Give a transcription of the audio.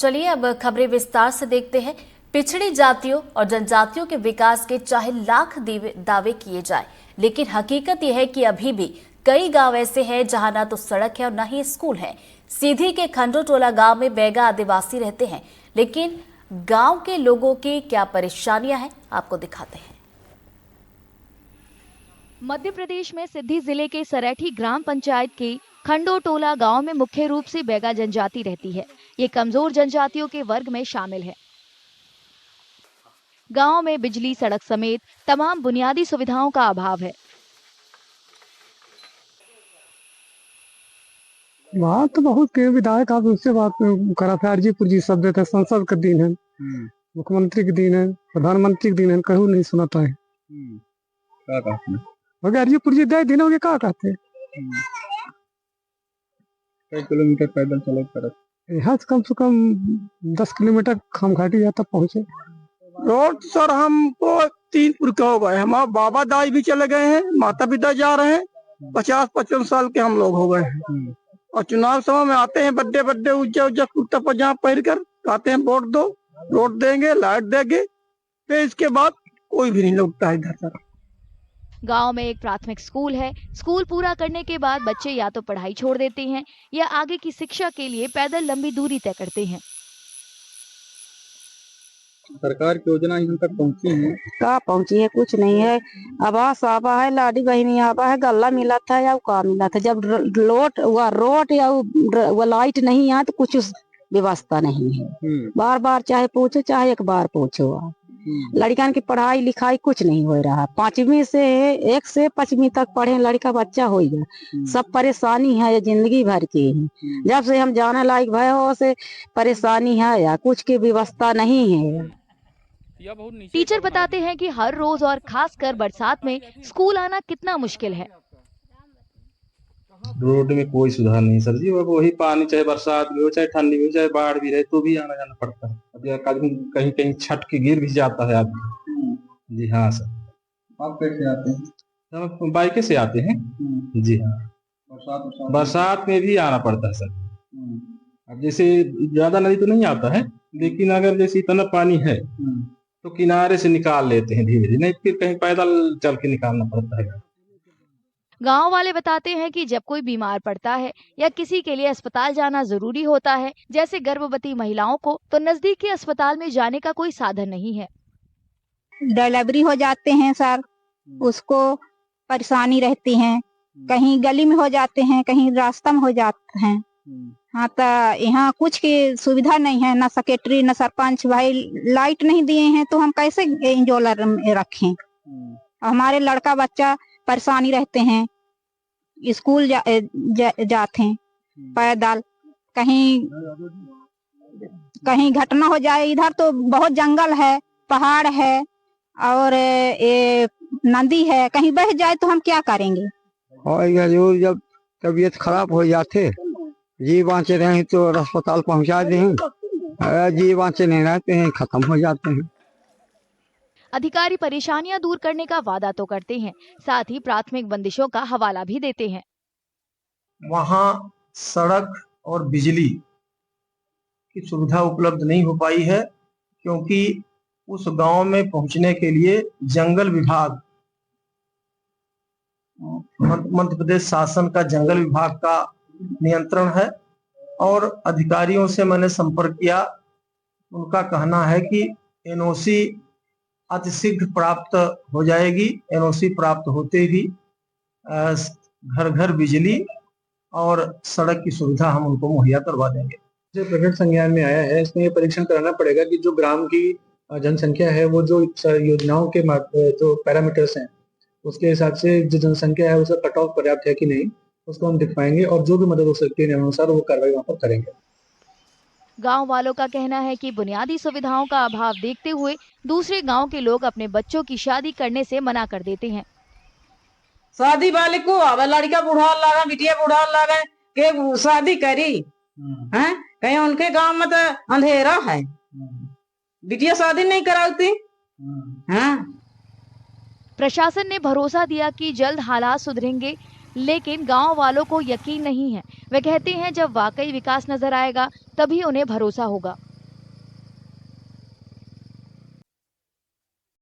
चलिए अब खबरें विस्तार से देखते हैं। पिछड़ी जातियों और जनजातियों के विकास के चाहे लाख दावे किए जाए, लेकिन हकीकत यह है कि अभी भी कई गांव ऐसे हैं जहां ना तो सड़क है और ना ही स्कूल है। सीधी के खंडोटोला गांव में बैगा आदिवासी रहते हैं, लेकिन गांव के लोगों की क्या परेशानियां हैं आपको दिखाते हैं। मध्य प्रदेश में सिद्धि जिले के सरेठी ग्राम पंचायत के खंडोटोला गांव में मुख्य रूप से बैगा जनजाति रहती है। ये कमजोर जनजातियों के वर्ग में शामिल है। गांव में बिजली, सड़क समेत तमाम बुनियादी सुविधाओं का अभाव है। वहाँ तो बहुत के विधायक आप उससे बात करा था, अर्जीपुर जी शब्द थे, संसद का दिन है, मुख्यमंत्री के दिन है, प्रधानमंत्री के दिन है, कहूँ नहीं सुनाता है। क्या कहते हैं? अर्जीपुर जी दे दिन हो गए, क्या कहते हैं? कई किलोमीटर पैदल चले कर यहाँ से कम 10 किलोमीटर खामघाटी यहाँ तक पहुँचे। रोड सर हमको 3 पुरखा हो गए, हमारे बाबा दाई भी चले गए हैं, माता पिता जा रहे हैं, 50-55 साल के हम लोग हो गए हैं। और चुनाव समय में आते हैं, बड्डे उज्जा कुर्ता पजामा पहन कर आते हैं, वोट दो, रोड देंगे, लाइट देंगे, फिर इसके बाद कोई भी नहीं लौटता है इधर तक। गांव में एक प्राथमिक स्कूल है। स्कूल पूरा करने के बाद बच्चे या तो पढ़ाई छोड़ देते हैं या आगे की शिक्षा के लिए पैदल लंबी दूरी तय करते हैं। सरकार की योजना यहाँ तक पहुँची है? कहाँ पहुँची है? कुछ नहीं है। आवास आवा है, लाडी बहनी आवा है, गल्ला मिला था या का मिला था। जब रोड या वो लाइट नहीं है तो कुछ व्यवस्था नहीं है। बार बार चाहे पूछो, चाहे एक बार पूछो। लड़कियां की पढ़ाई लिखाई कुछ नहीं हो रहा। 5वीं से 1 से 5वीं तक पढ़े लड़का बच्चा हो गया। सब परेशानी है, जिंदगी भर की है। जब से हम जाने लायक भय हो से परेशानी है या कुछ की व्यवस्था नहीं है। टीचर बताते हैं कि हर रोज और खासकर बरसात में स्कूल आना कितना मुश्किल है। रोड में कोई सुधार नहीं सर जी, वही पानी, चाहे बरसात भी हो, चाहे ठंडी भी हो, चाहे बाढ़ भी रहे, तो भी आना जाना पड़ता है। अभी कहीं कहीं छट के गिर भी जाता है आदमी। जी हाँ सर। आप कैसे आते हैं? हम बाइक से आते हैं। जी हाँ। बरसात में भी आना पड़ता है सर। अब जैसे ज्यादा नदी तो नहीं आता है, लेकिन अगर जैसे इतना पानी है तो किनारे से निकाल लेते हैं धीरे धीरे, नहीं फिर कहीं पैदल चल के निकालना पड़ता है। गांव वाले बताते हैं कि जब कोई बीमार पड़ता है या किसी के लिए अस्पताल जाना जरूरी होता है, जैसे गर्भवती महिलाओं को, तो नजदीकी अस्पताल में जाने का कोई साधन नहीं है। डिलीवरी हो जाते हैं सर, उसको परेशानी रहती है। कहीं गली में हो जाते हैं, कहीं रास्ता में हो जाते हैं। हाँ, तो यहाँ कुछ की सुविधा नहीं है, ना सेक्रेटरी ना सरपंच। भाई लाइट नहीं दिए हैं तो हम कैसे इंजोलर रखें? हमारे लड़का बच्चा परेशानी रहते हैं, स्कूल जाते हैं पैदल। कहीं घटना हो जाए, इधर तो बहुत जंगल है, पहाड़ है और ये नदी है, कहीं बह जाए तो हम क्या करेंगे? और जब तबीयत खराब हो जाते, जी बाँचे रहे तो अस्पताल पहुंचा दें, जी बाँचे नहीं रहते हैं, खत्म हो जाते हैं। अधिकारी परेशानियां दूर करने का वादा तो करते हैं, साथ ही प्राथमिक बंदिशों का हवाला भी देते हैं। वहाँ सड़क और बिजली की सुविधा उपलब्ध नहीं हो पाई है, क्योंकि उस गांव में पहुंचने के लिए जंगल विभाग, मध्य प्रदेश शासन का जंगल विभाग का नियंत्रण है। और अधिकारियों से मैंने संपर्क किया, उनका कहना है कि एनओसी अतिशीघ्र प्राप्त हो जाएगी। एनओसी प्राप्त होते ही घर घर बिजली और सड़क की सुविधा हम उनको मुहैया करवा देंगे। जो प्रकट संज्ञान में आया है, इसमें ये परीक्षण कराना पड़ेगा कि जो ग्राम की जनसंख्या है, वो जो योजनाओं के जो पैरामीटर्स हैं, उसके हिसाब से जो जनसंख्या है उसका कट ऑफ पर्याप्त है कि नहीं, उसको हम दिखवाएंगे और जो भी मदद हो सकती है अनुसार वो कार्रवाई वहाँ पर करेंगे। गांव वालों का कहना है कि बुनियादी सुविधाओं का अभाव देखते हुए दूसरे गांव के लोग अपने बच्चों की शादी करने से मना कर देते हैं। शादी वाले को अब लड़का बूढ़ा लगा, बिटिया बूढ़ा लगा के शादी करी हैं? कहीं उनके गांव में तो अंधेरा है, बिटिया शादी नहीं कराती हैं? प्रशासन ने भरोसा दिया कि जल्द हालात सुधरेंगे, लेकिन गांव वालों को यकीन नहीं है। वे कहते हैं जब वाकई विकास नजर आएगा तभी उन्हें भरोसा होगा।